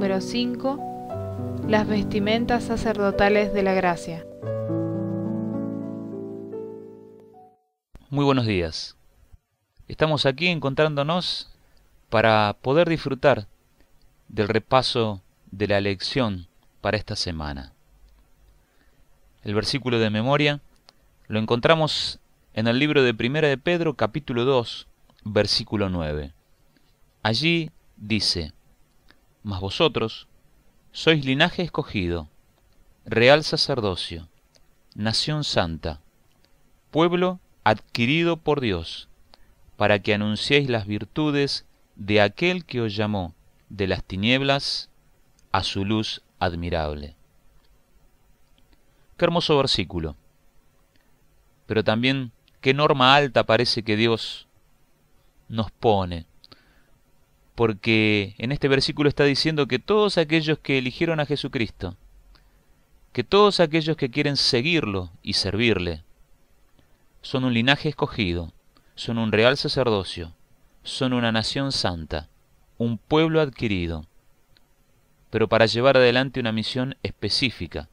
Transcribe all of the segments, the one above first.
número 5, las vestimentas sacerdotales de la gracia. Muy buenos días. Estamos aquí encontrándonos para poder disfrutar del repaso de la lección para esta semana. El versículo de memoria lo encontramos en el libro de Primera de Pedro, capítulo 2, versículo 9. Allí dice: Mas vosotros sois linaje escogido, real sacerdocio, nación santa, pueblo adquirido por Dios, para que anunciéis las virtudes de aquel que os llamó de las tinieblas a su luz admirable. Qué hermoso versículo. Pero también qué norma alta parece que Dios nos pone. Porque en este versículo está diciendo que todos aquellos que eligieron a Jesucristo, que todos aquellos que quieren seguirlo y servirle, son un linaje escogido, son un real sacerdocio, son una nación santa, un pueblo adquirido, pero para llevar adelante una misión específica: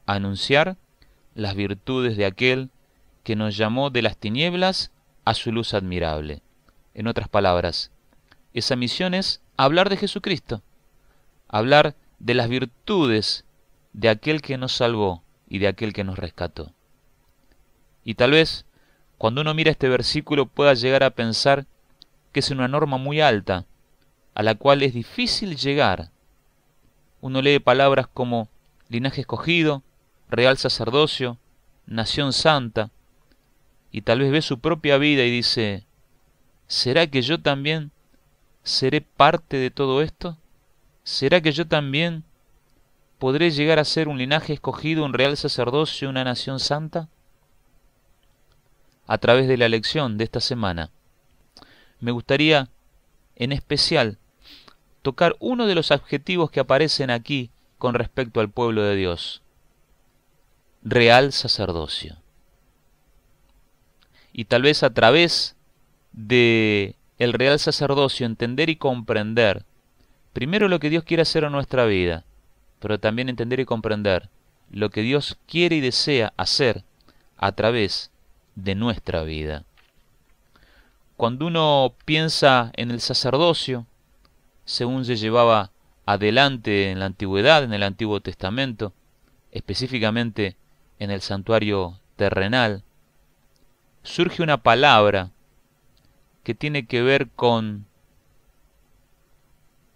anunciar las virtudes de aquel que nos llamó de las tinieblas a su luz admirable. En otras palabras, esa misión es hablar de Jesucristo, hablar de las virtudes de aquel que nos salvó y de aquel que nos rescató. Y tal vez, cuando uno mira este versículo, pueda llegar a pensar que es una norma muy alta, a la cual es difícil llegar. Uno lee palabras como linaje escogido, real sacerdocio, nación santa, y tal vez ve su propia vida y dice: ¿será que yo también seré parte de todo esto? ¿Será que yo también podré llegar a ser un linaje escogido, un real sacerdocio, una nación santa? A través de la lección de esta semana, me gustaría, en especial, tocar uno de los adjetivos que aparecen aquí con respecto al pueblo de Dios: real sacerdocio. Y tal vez a través de el real sacerdocio entender y comprender primero lo que Dios quiere hacer en nuestra vida, pero también entender y comprender lo que Dios quiere y desea hacer a través de nuestra vida. Cuando uno piensa en el sacerdocio, según se llevaba adelante en la antigüedad, en el Antiguo Testamento, específicamente en el santuario terrenal, surge una palabra que tiene que ver con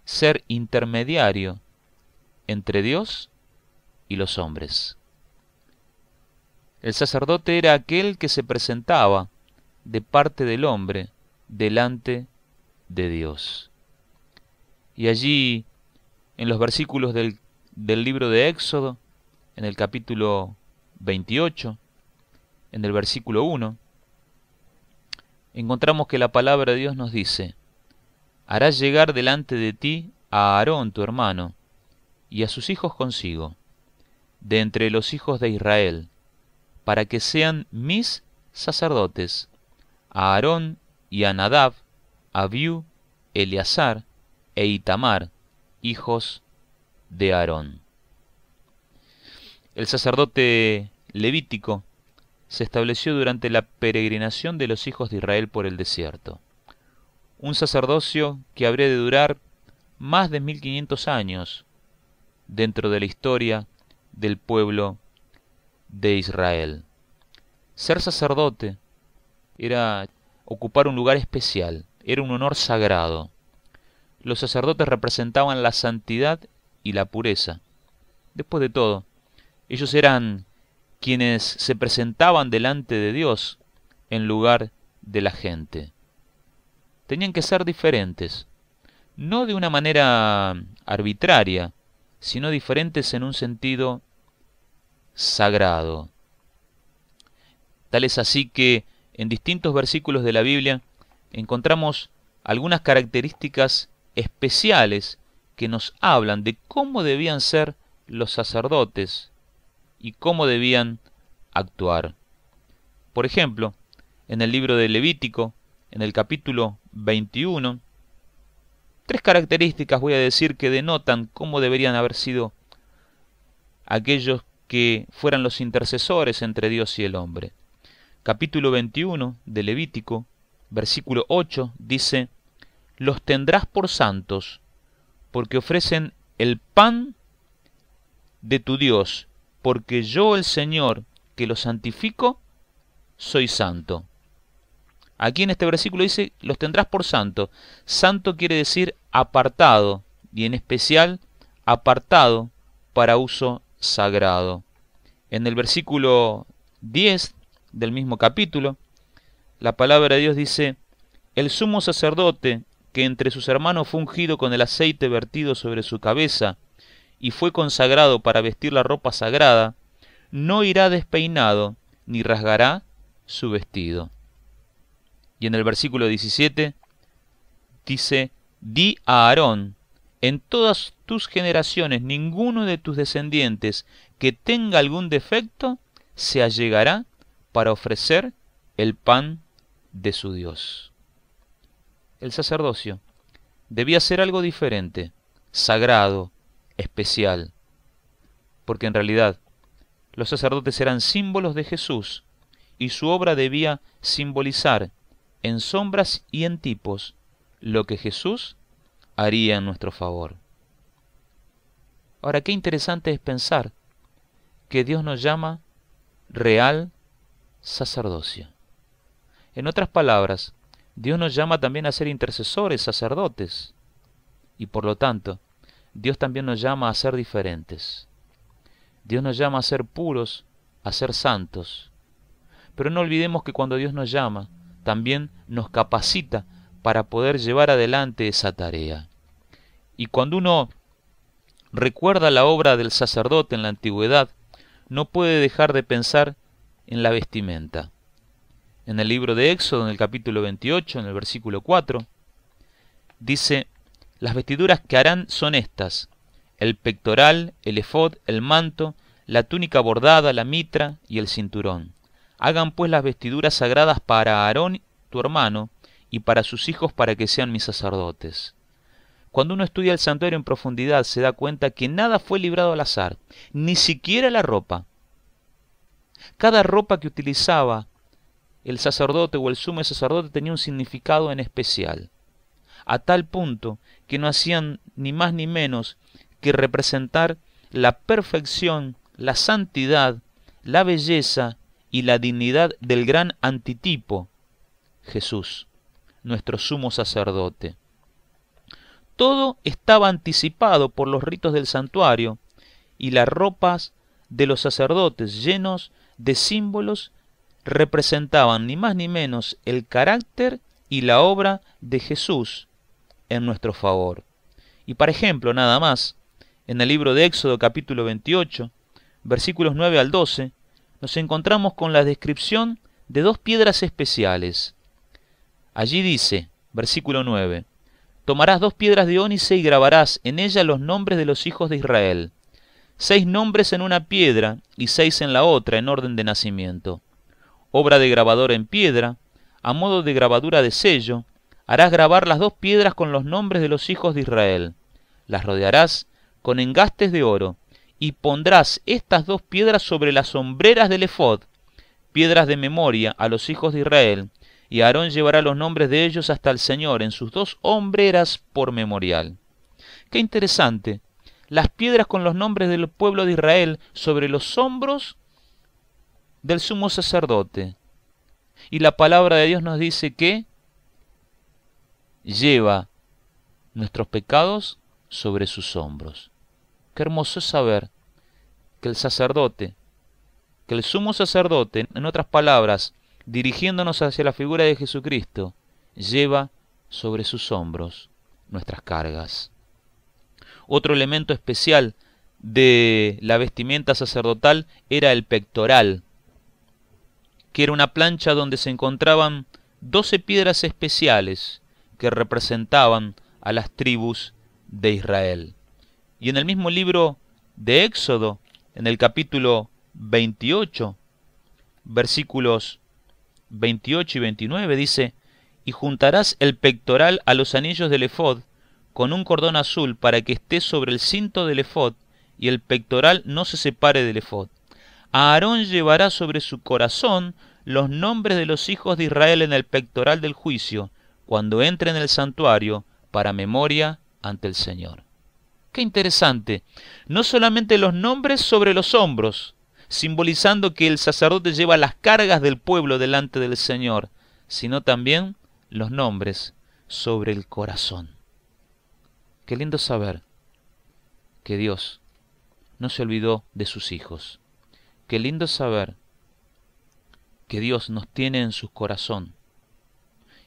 ser intermediario entre Dios y los hombres. El sacerdote era aquel que se presentaba de parte del hombre delante de Dios. Y allí, en los versículos del libro de Éxodo, en el capítulo 28, en el versículo 1, encontramos que la palabra de Dios nos dice: harás llegar delante de ti a Aarón tu hermano, y a sus hijos consigo, de entre los hijos de Israel, para que sean mis sacerdotes, a Aarón y a Nadab, Abiú, Eleazar e Itamar, hijos de Aarón. El sacerdote levítico se estableció durante la peregrinación de los hijos de Israel por el desierto. Un sacerdocio que habría de durar más de 1500 años dentro de la historia del pueblo de Israel. Ser sacerdote era ocupar un lugar especial, era un honor sagrado. Los sacerdotes representaban la santidad y la pureza. Después de todo, ellos eran quienes se presentaban delante de Dios en lugar de la gente. Tenían que ser diferentes, no de una manera arbitraria, sino diferentes en un sentido sagrado. Tal es así que en distintos versículos de la Biblia encontramos algunas características especiales que nos hablan de cómo debían ser los sacerdotes y cómo debían actuar. Por ejemplo, en el libro de Levítico, en el capítulo 21, Tres características voy a decir que denotan cómo deberían haber sido aquellos que fueran los intercesores entre Dios y el hombre. Capítulo 21 de Levítico, versículo 8, dice: los tendrás por santos, porque ofrecen el pan de tu Dios, porque yo, el Señor, que los santifico, soy santo. Aquí en este versículo dice: los tendrás por santo. Santo quiere decir apartado, y en especial apartado para uso sagrado. En el versículo 10 del mismo capítulo, la palabra de Dios dice: el sumo sacerdote, que entre sus hermanos fue ungido con el aceite vertido sobre su cabeza, y fue consagrado para vestir la ropa sagrada, no irá despeinado, ni rasgará su vestido. Y en el versículo 17 dice: di a Aarón: en todas tus generaciones ninguno de tus descendientes que tenga algún defecto se allegará para ofrecer el pan de su Dios. El sacerdocio debía ser algo diferente, sagrado, especial, porque en realidad los sacerdotes eran símbolos de Jesús y su obra debía simbolizar en sombras y en tipos lo que Jesús haría en nuestro favor. Ahora, qué interesante es pensar que Dios nos llama real sacerdocio. En otras palabras, Dios nos llama también a ser intercesores, sacerdotes, y por lo tanto, Dios también nos llama a ser diferentes. Dios nos llama a ser puros, a ser santos. Pero no olvidemos que cuando Dios nos llama, también nos capacita para poder llevar adelante esa tarea. Y cuando uno recuerda la obra del sacerdote en la antigüedad, no puede dejar de pensar en la vestimenta. En el libro de Éxodo, en el capítulo 28, en el versículo 4, dice: las vestiduras que harán son estas: el pectoral, el efod, el manto, la túnica bordada, la mitra y el cinturón. Hagan pues las vestiduras sagradas para Aarón, tu hermano, y para sus hijos, para que sean mis sacerdotes. Cuando uno estudia el santuario en profundidad, se da cuenta que nada fue librado al azar, ni siquiera la ropa. Cada ropa que utilizaba el sacerdote o el sumo sacerdote tenía un significado en especial, a tal punto que no hacían ni más ni menos que representar la perfección, la santidad, la belleza y la dignidad del gran antitipo, Jesús, nuestro sumo sacerdote. Todo estaba anticipado por los ritos del santuario y las ropas de los sacerdotes, llenos de símbolos, representaban ni más ni menos el carácter y la obra de Jesús en nuestro favor. Y por ejemplo, nada más, en el libro de Éxodo capítulo 28, versículos 9 al 12, nos encontramos con la descripción de dos piedras especiales. Allí dice, versículo 9: tomarás 2 piedras de ónice y grabarás en ellas los nombres de los hijos de Israel, 6 nombres en una piedra y 6 en la otra, en orden de nacimiento. Obra de grabador en piedra, a modo de grabadura de sello, harás grabar las 2 piedras con los nombres de los hijos de Israel. Las rodearás con engastes de oro, y pondrás estas 2 piedras sobre las hombreras del efod, piedras de memoria a los hijos de Israel, y Aarón llevará los nombres de ellos hasta el Señor en sus 2 hombreras por memorial. Qué interesante, las piedras con los nombres del pueblo de Israel sobre los hombros del sumo sacerdote. Y la palabra de Dios nos dice que lleva nuestros pecados sobre sus hombros. Qué hermoso es saber que el sacerdote, que el sumo sacerdote, en otras palabras, dirigiéndonos hacia la figura de Jesucristo, lleva sobre sus hombros nuestras cargas. Otro elemento especial de la vestimenta sacerdotal era el pectoral, que era una plancha donde se encontraban 12 piedras especiales que representaban a las tribus de Israel. Y en el mismo libro de Éxodo, en el capítulo 28, versículos 28 y 29, dice: y juntarás el pectoral a los anillos del efod con un cordón azul para que esté sobre el cinto del efod y el pectoral no se separe del efod. Aarón llevará sobre su corazón los nombres de los hijos de Israel en el pectoral del juicio, cuando entre en el santuario, para memoria ante el Señor. Qué interesante. No solamente los nombres sobre los hombros, simbolizando que el sacerdote lleva las cargas del pueblo delante del Señor, sino también los nombres sobre el corazón. Qué lindo saber que Dios no se olvidó de sus hijos. Qué lindo saber que Dios nos tiene en su corazón.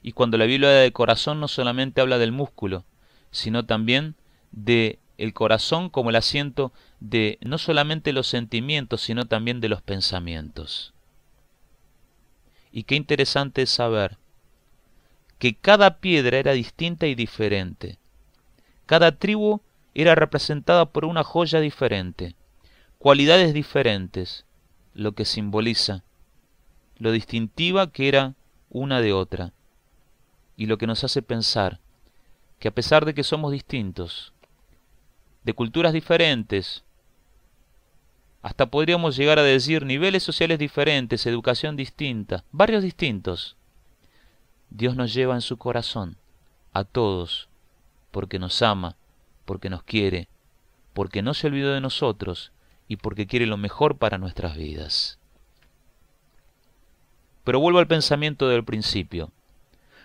Y cuando la Biblia habla de corazón no solamente habla del músculo, sino también de el corazón como el asiento de no solamente los sentimientos, sino también de los pensamientos. Y qué interesante es saber que cada piedra era distinta y diferente. Cada tribu era representada por una joya diferente, cualidades diferentes, lo que simboliza lo distintiva que era una de otra, y lo que nos hace pensar que a pesar de que somos distintos, de culturas diferentes, hasta podríamos llegar a decir niveles sociales diferentes, educación distinta, barrios distintos, Dios nos lleva en su corazón a todos, porque nos ama, porque nos quiere, porque no se olvidó de nosotros y porque quiere lo mejor para nuestras vidas. Pero vuelvo al pensamiento del principio.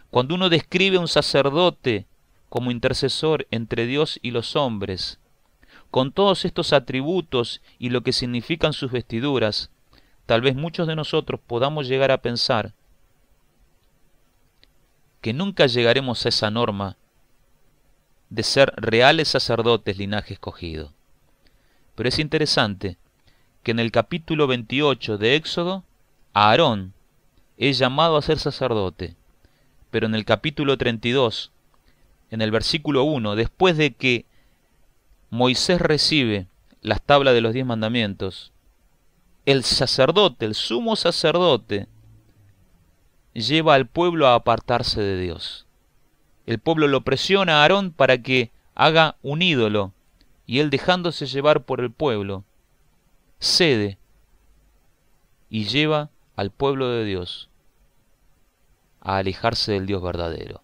Cuando uno describe a un sacerdote como intercesor entre Dios y los hombres, con todos estos atributos y lo que significan sus vestiduras, tal vez muchos de nosotros podamos llegar a pensar que nunca llegaremos a esa norma de ser reales sacerdotes, linaje escogido. Pero es interesante que en el capítulo 28 de Éxodo, Aarón es llamado a ser sacerdote, pero en el capítulo 32, en el versículo 1, después de que Moisés recibe las tablas de los 10 mandamientos, el sacerdote, el sumo sacerdote, lleva al pueblo a apartarse de Dios. El pueblo lo presiona a Aarón para que haga un ídolo, y él, dejándose llevar por el pueblo, cede y lleva al pueblo de Dios a alejarse del Dios verdadero.